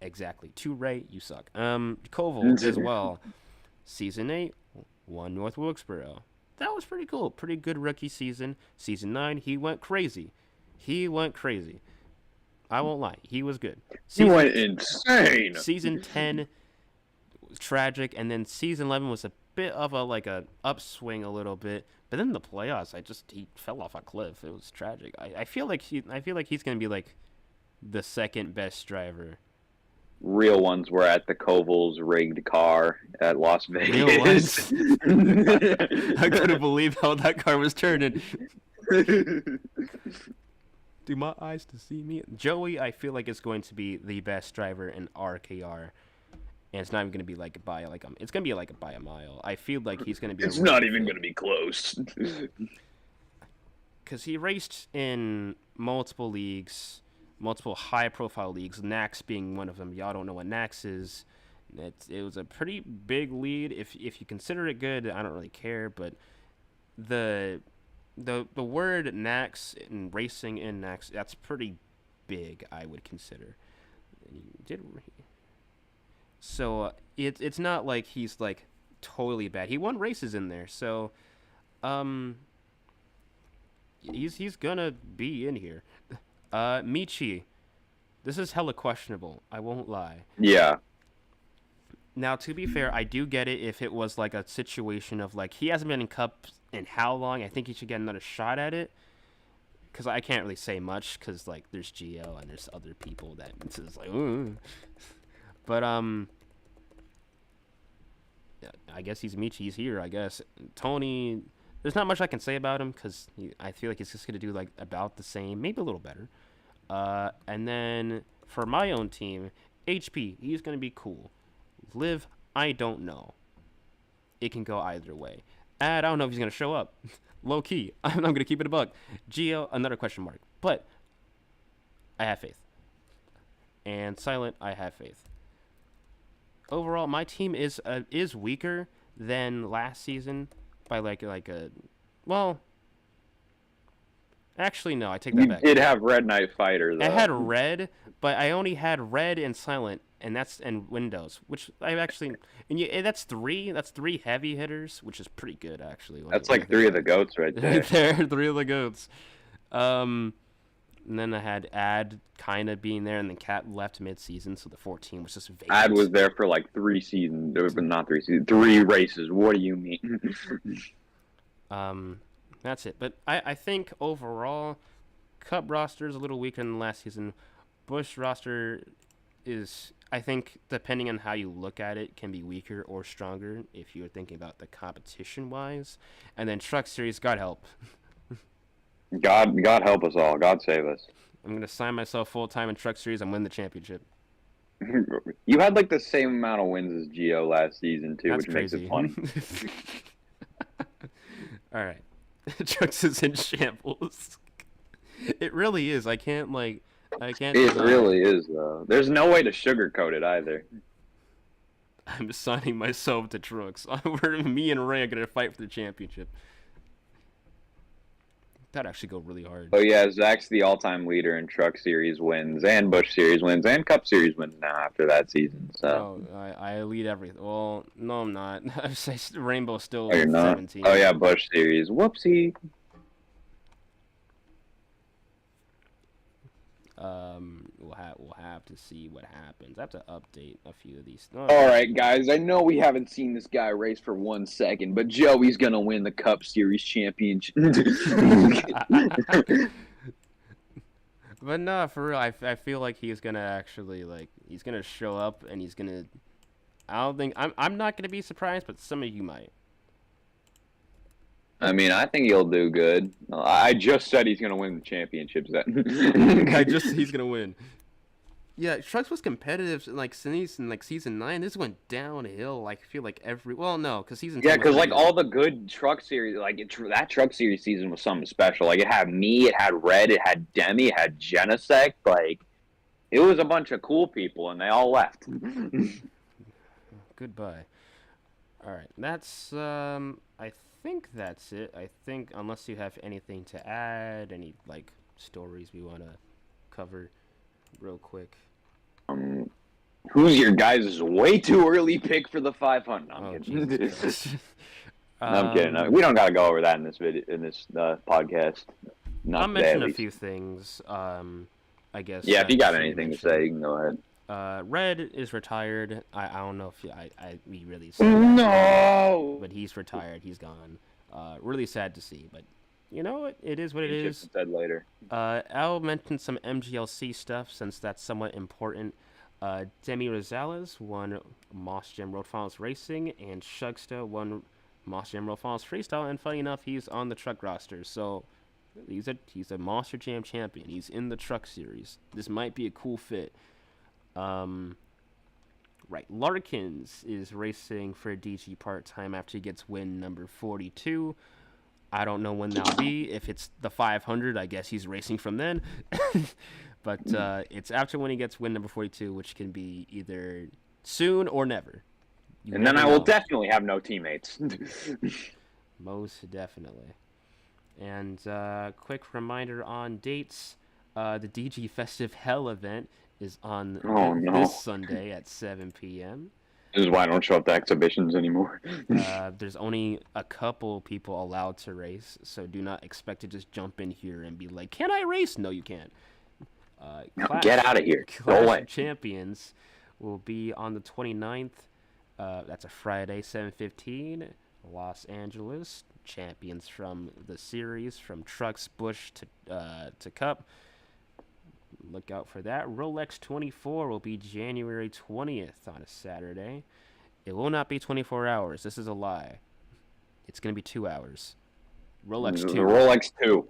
Exactly. To Ray, you suck. Koval as well. Season 8, won North Wilkesboro. That was pretty cool. Pretty good rookie season. Season 9, he went crazy. I won't lie. He was good. He went insane. Season 10 was tragic, and then season 11 was a bit of a upswing a little bit. But then the playoffs, he fell off a cliff. It was tragic. I feel like he's gonna be like the second best driver. Real ones were at the Koval's rigged car at Las Vegas. Real ones. I couldn't believe how that car was turning. Do my eyes to see me? Joey, I feel like is going to be the best driver in RKR. And it's not even going to be it's going to be by a mile. I feel like he's going to be... It's not even going to be close. Because he raced in multiple leagues, multiple high-profile leagues, Nax being one of them. Y'all don't know what Nax is. It was a pretty big lead. If you consider it good, I don't really care. But the word Nax and racing in Nax, that's pretty big, I would consider. So it's not like he's like totally bad. He won races in there, so he's gonna be in here. Michi, this is hella questionable. I won't lie. Yeah. Now, to be fair, I do get it if it was like a situation of like he hasn't been in Cups in how long. I think he should get another shot at it. Because I can't really say much because like there's Gio and there's other people that it's just like, ooh. But I guess he's Michi's here. I guess Tony. There's not much I can say about him because I feel like he's just gonna do like about the same, maybe a little better. And then for my own team, HP, he's gonna be cool. Liv, I don't know. It can go either way. I don't know if he's gonna show up. Low key, I'm gonna keep it a buck. Gio, another question mark, but I have faith. And Silent, I have faith. Overall, my team is weaker than last season by well, actually no, I take that back. You did have Red Knight Fighter though. I had Red, but I only had Red and Silent, and Windows, which I actually that's three heavy hitters, which is pretty good actually. That's like three of the goats right there. Three of the goats. And then I had Ad kind of being there, and then Cat left mid-season, so the 14 was just vacant. Ad was there for like 3 seasons, but not 3 seasons, 3 races. What do you mean? That's it. But I think overall, Cup roster is a little weaker than last season. Busch roster is, I think, depending on how you look at it, can be weaker or stronger if you're thinking about the competition-wise. And then Truck Series, God help. God help us all. God save us. I'm going to sign myself full-time in Truck Series and win the championship. You had like the same amount of wins as Gio last season, too, That's which crazy. makes it funny. All right. Trucks is in shambles. It really is. I can't. It really is, though. There's no way to sugarcoat it either. I'm assigning myself to Trucks. Me and Ray are going to fight for the championship. That'd actually go really hard. Oh yeah, Zach's the all-time leader in Truck Series wins and Busch Series wins and Cup Series wins now after that season. So I lead everything. Well, no, I'm not. I say Rainbow's still oh, you're not? 17. Oh yeah, Busch Series. Whoopsie. We'll have to see what happens. I have to update a few of these. All right, guys. I know we haven't seen this guy race for 1 second, but Joey's gonna win the Cup Series championship. But no, for real, I feel like he's gonna actually he's gonna show up and he's gonna. I don't think I'm not gonna be surprised, but some of you might. I mean, I think he'll do good. I just said he's gonna win the championship. He's gonna win. Yeah, Trucks was competitive like season 9. This went downhill. Like I feel like because season 10 Yeah, was because like pretty all the good truck series, like that truck series season was something special. Like it had me, it had Red, it had Demi, it had Genesect. Like it was a bunch of cool people, and they all left. Goodbye. All right, that's I think that's it. I think unless you have anything to add, any like stories we want to cover real quick. Who's your guys' way too early pick for the 500? No, I'm Oh, kidding. Jesus Christ. No, I'm kidding. No, we don't got to go over that in this video, in this podcast. Not I'll today, mention at a least. few things. I guess. Yeah, if you got should anything to mention. say, you can go ahead. Red is retired. I don't know if we really said No. but he's retired. He's gone. Really sad to see, but you know what? It is what it Just is. said later. I'll mention some MGLC stuff since that's somewhat important. Demi Rosales won Moss Gym Road Finals Racing, and Shugsta won Moss Gym Road Finals Freestyle. And funny enough, he's on the truck roster, so he's a Monster Jam champion. He's in the truck series. This might be a cool fit. Right, Larkins is racing for DG part-time after he gets win number 42. I don't know when that'll be. If it's the 500, I guess he's racing from then. But it's after when he gets win number 42, which can be either soon or never. You And then never I will know. definitely have no teammates. Most definitely. And quick reminder on dates. The DG Festive Hell event is on this Sunday at 7 p.m. This is why I don't show up to exhibitions anymore. There's only a couple people allowed to race, so do not expect to just jump in here and be like, "Can I race?" No, you can't. Get out of here. Go Clash away. of Champions will be on the 29th. That's a Friday, 7:15. Los Angeles. Champions from the series, from Trucks, Busch to Cup. Look out for that. Rolex 24 will be January 20th on a Saturday. It will not be 24 hours. This is a lie. It's going to be 2 hours. Rolex 2. The Rolex 2.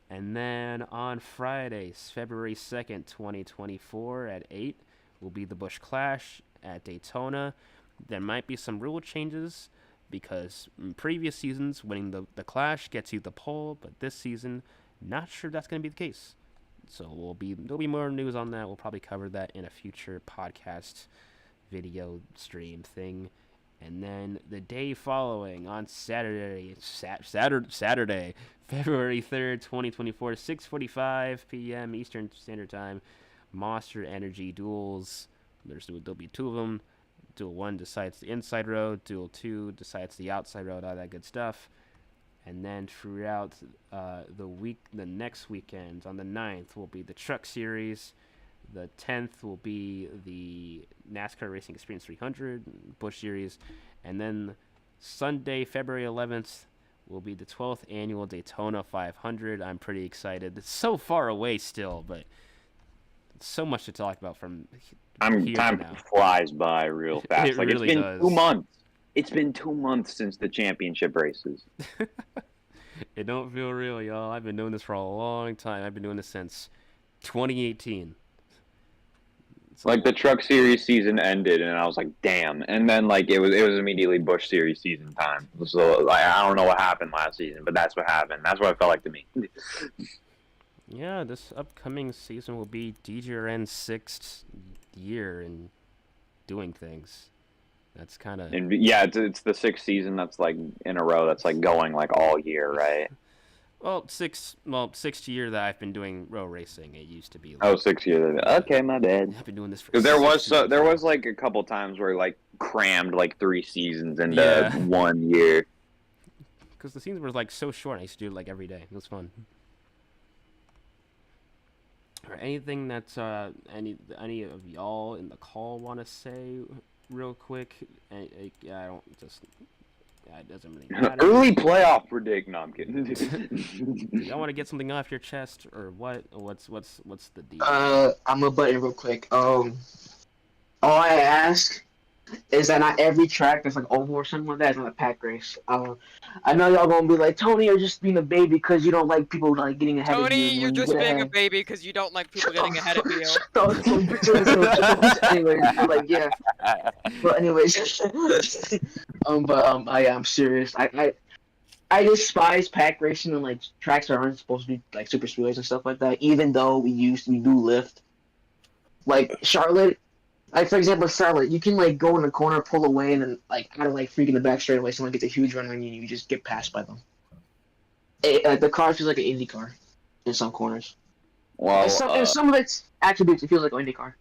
And then on Friday, February 2nd, 2024 at 8 will be the Busch Clash at Daytona. There might be some rule changes because in previous seasons, winning the Clash gets you the pole, but this season, not sure that's going to be the case. So there'll be more news on that. We'll probably cover that in a future podcast video stream thing. And then the day following on Saturday, February 3rd, 2024, 6:45 p.m. Eastern Standard Time, Monster Energy Duels. There'll be 2 of them. Duel 1 decides the inside road. Duel 2 decides the outside road, all that good stuff. And then throughout the next weekend, on the 9th, will be the Truck Series. The 10th will be the NASCAR Racing Experience 300, Busch Series. And then Sunday, February 11th, will be the 12th Annual Daytona 500. I'm pretty excited. It's so far away still, but so much to talk about from here Time now. flies by real fast. It like really it's been does. 2 months. It's been 2 months since the championship races. It don't feel real, y'all. I've been doing this for a long time. I've been doing this since 2018. Like the Truck Series season ended, and I was like, "Damn!" And then like it was immediately Busch Series season time. So like, I don't know what happened last season, but that's what happened. That's what it felt like to me. Yeah, this upcoming season will be DGRN's 6th year in doing things. That's kind of... And yeah, it's the 6th season that's like in a row. That's like going like all year, right? Well, 6th year that I've been doing row racing. It used to be. Oh, 6 years. Okay, my bad. I've been doing this for. Because there 6 years. was like a couple times where like crammed like 3 seasons into 1 year. Because the seasons were like so short. I used to do it like every day. It was fun. Or anything that any of y'all in the call want to say real quick? I don't just. It doesn't really matter. Early playoff predict. No, I'm kidding. Do y'all want to get something off your chest or what? What's the deal? I'm a button real quick. All I ask is that not every track that's like oval or something like that is not a pack race. I know y'all gonna be like, Tony, you're just being a baby because you don't like people like getting ahead of you. Tony, and you're when you just get being a ahead- baby because you don't like people getting ahead of you. Anyway, like yeah. But anyways, I'm serious. I despise pack racing and like tracks that aren't supposed to be like super speedways and stuff like that. Even though we do lift. Like Charlotte, like for example, Charlotte, you can like go in the corner, pull away, and then like out of like freaking the back straightaway, someone gets a huge run on you, and you just get passed by them. The car feels like an Indy car in some corners. Well, And some of its attributes, it feels like an Indy car.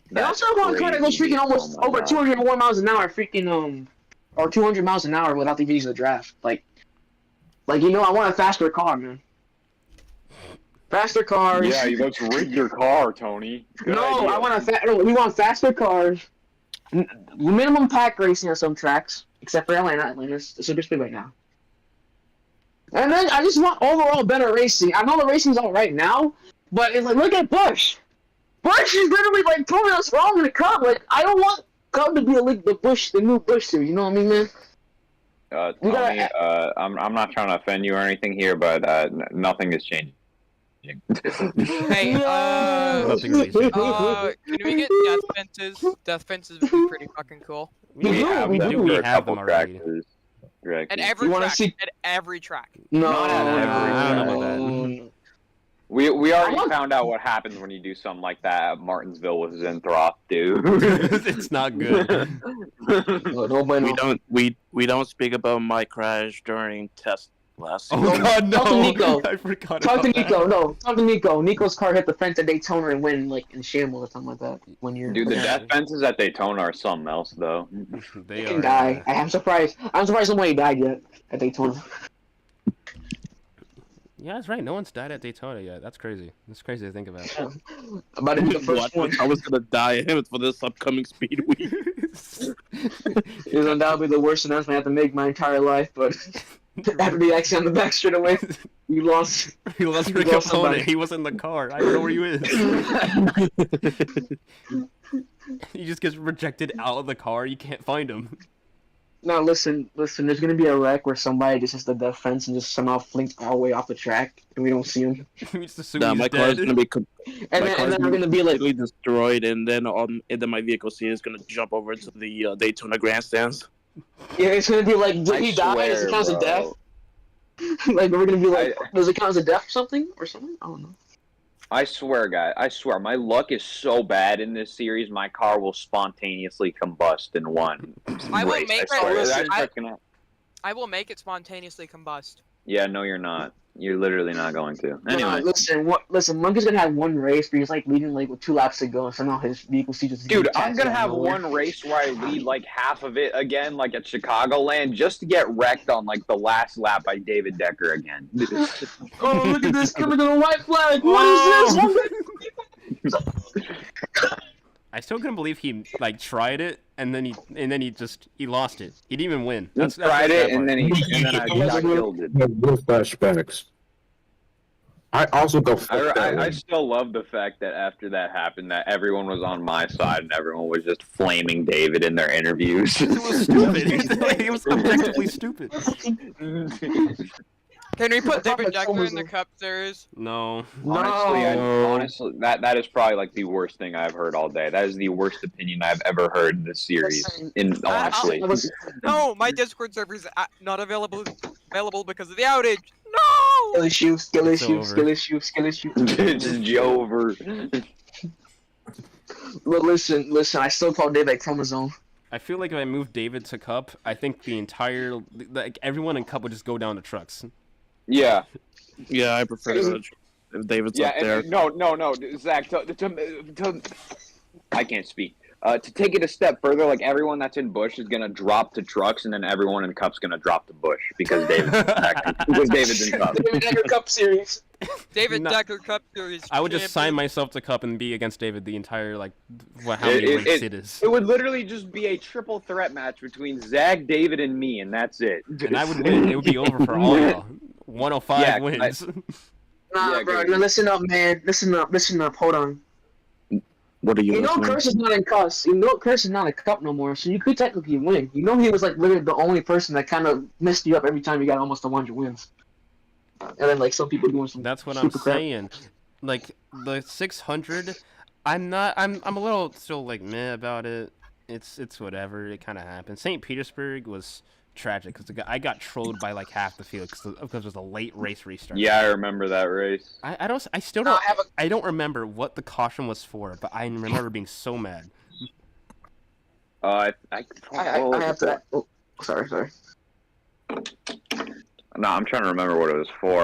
And also one car that goes freaking almost over 201 miles an hour, freaking or 200 miles an hour without even using the draft. Like I want a faster car, man. Faster cars. Yeah, let's rig your car, Tony. Good No, idea. I want we want faster cars. Minimum pack racing on some tracks, except for Atlanta. Atlanta's the super speed right now. And then I just want overall better racing. I know the racing's all right now, but it's like look at Busch. Busch is literally like proving us wrong in the Cup. Like I don't want Cup to be the new Busch series. You know what I mean, man? Tony, I'm not trying to offend you or anything here, but nothing is changing. Hey, Nothing really changed. can we get death fences? Death fences would be pretty fucking cool. We have them already. Correct. At every You wanna track. see- At every track. No, Not at every I don't know about that. We already found out what happens when you do something like that at Martinsville with Zenthroth, dude. It's not good. We don't speak about my crash during test last Oh season. god, no! Talk to Nico. I forgot Talk to about Nico. No, talk to Nico. Nico's car hit the fence at Daytona and went like in shambles or something like that. When you're Dude, the death fences at Daytona are something else, though. that. They you are. can die. I'm surprised. Somebody died yet at Daytona. Yeah, that's right. No one's died at Daytona yet. That's crazy. That's crazy to think about. About to be the first one. I was gonna die for this upcoming speed week. It was undoubtedly the worst announcement I had to make my entire life, but after the accident on the back straight away, you lost. He lost You Rick lost Capone. somebody. He was in the car. I don't know where he is. He just gets rejected out of the car. You can't find him. Now listen. There's gonna be a wreck where somebody just hits the death fence and just somehow flinks all the way off the track, and we don't see him. We just assume Nah, he's my dead. car's gonna be And then we're gonna be like, completely destroyed, and then my vehicle seat is gonna jump over to the Daytona grandstands. yeah, it's gonna be like, did he die? Does it count as a bro. death? Like we're gonna be like, does it count as a death or something? I don't know. I swear, guys. I swear, my luck is so bad in this series. My car will spontaneously combust in one I will race. make I swear. it- That's I- fucking up. I will make it spontaneously combust. Yeah, no, you're not. You're literally not going to. Anyway, Listen. Monkey's gonna have one race, but he's like leading like with 2 laps to go, and somehow his vehicle seat just. dude, gets I'm gonna out of have nowhere. one race where I lead like half of it again, like at Chicagoland, just to get wrecked on like the last lap by David Decker again. Oh, look at this coming to the white flag! What is this? I still couldn't believe he like tried it and then he lost it. He didn't even win. That's Tried the sad it and part. then I got killed. No flashbacks. I also go fuck that I way. still love the fact that after that happened, that everyone was on my side and everyone was just flaming David in their interviews. It was stupid. It was objectively stupid. Can we put thought David that Decker someone in the was- Cup Series? No. Honestly, that is probably like the worst thing I've heard all day. That is the worst opinion I've ever heard in this series. Honestly, No, my Discord server's not available because of the outage. No! Skill It's issue. it's Joe over. Well, listen. I still call Dave a chromosome. I feel like if I moved David to Cup, I think the entire everyone in Cup would just go down to trucks. Yeah. Yeah, I prefer to if David's Yeah, up there. and no, Zach. I can't speak. To take it a step further, like everyone that's in Bush is gonna drop to trucks, and then everyone in Cup's gonna drop to Bush because David's in Cup. David Decker Cup Series. David No. Decker Cup Series. I would just sign champion. myself to Cup and be against David the entire how many races it is. It would literally just be a triple threat match between Zach, David, and me, and that's it. And I would win. It would be over for all y'all. 105 Yeah, wins. Nah, Yeah, bro. good. Listen up, man. Listen up. Hold on. What are you You know, listening? Curse is not in cuss. You know, Curse is not a cup no more, so you could technically win. You know, he was like literally the only person that kind of messed you up every time you got almost 100 wins. And then like some people doing some That's what I'm stupid crap. saying. Like the 600, I'm a little still like meh about it. It's whatever. It kind of happened. St. Petersburg was tragic because I got trolled by like half the field because it was a late race restart. Yeah, I remember that race. I still No, don't I don't remember what the caution was for, but I remember being so mad. I I have to. Oh, sorry. No, I'm trying to remember what it was for.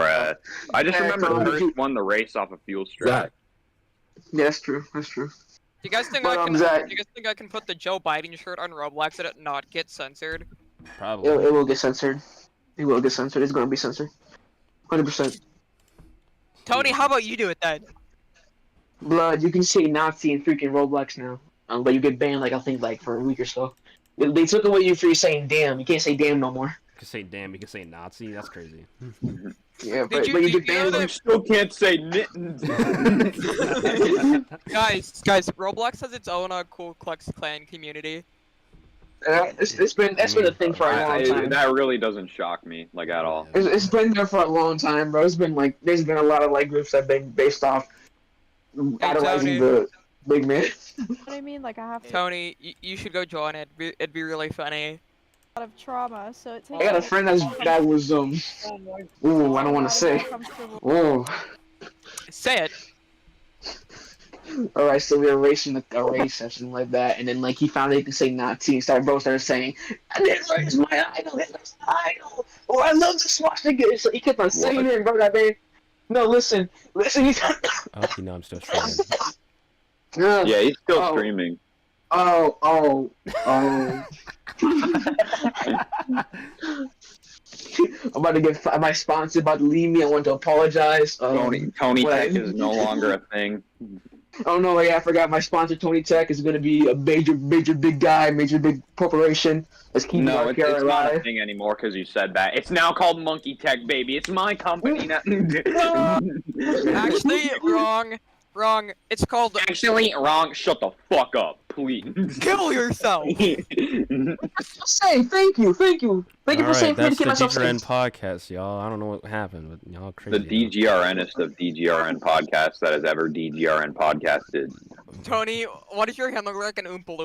I just remember Hurst won the race off a fuel strap. Yeah, that's true. Do you guys think But, I can? Zach- Do you guys think I can put the Joe Biden shirt on Roblox and it not get censored? Probably. It will get censored. It will get censored. It's gonna be censored. 100%. Tony, how about you do it then? Blood, you can say Nazi in freaking Roblox now. But you get banned, like, I think, like, for a week or so. They took away you for saying damn. You can't say damn no more. You can say damn. You can say Nazi. That's crazy. Yeah, Did but you you get know banned. that- Still can't say mittens. Guys, Roblox has its own Cool Klux Klan community. It's been a thing for a long time. That really doesn't shock me, like, at all. It's been there for a long time, bro. It's been like there's been a lot of like groups that have been based off idolizing the big man. What I mean, like I have a Tony, you should go join it. It'd be really funny. lot of trauma, so it takes. I got a friend that was ooh, I don't want to say. Ooh. Say it. All right, so we were racing a race or something like that, and then like he found out he could say Nazi, and started saying, "Hitler is my idol, Hitler's my idol." Oh, I love the swastika. So he kept on saying it, bro. That man. No, listen. He's. Oh, you know I'm still streaming. Yeah, he's still Oh. streaming. Oh. I'm about to get my sponsor about to leave me. I want to apologize. Tony what I- Tech is no longer a thing. Oh no, yeah, I forgot my sponsor Tony Tech is gonna be a major big guy, major big corporation. Let's keep No, our it's care not a alive. thing anymore because you said that. It's now called Monkey Tech, baby. It's my company now. Actually, wrong. It's called Actually, wrong. Shut the fuck up, please. Kill Yourself. Say thank you for All saying right, for me that's to the keep myself DGRN safe. podcast, y'all. I don't know what happened, but y'all crazy. The DGRNest of DGRN podcasts that has ever DGRN podcasted. Tony, what is your handle like an Oompa Loompa?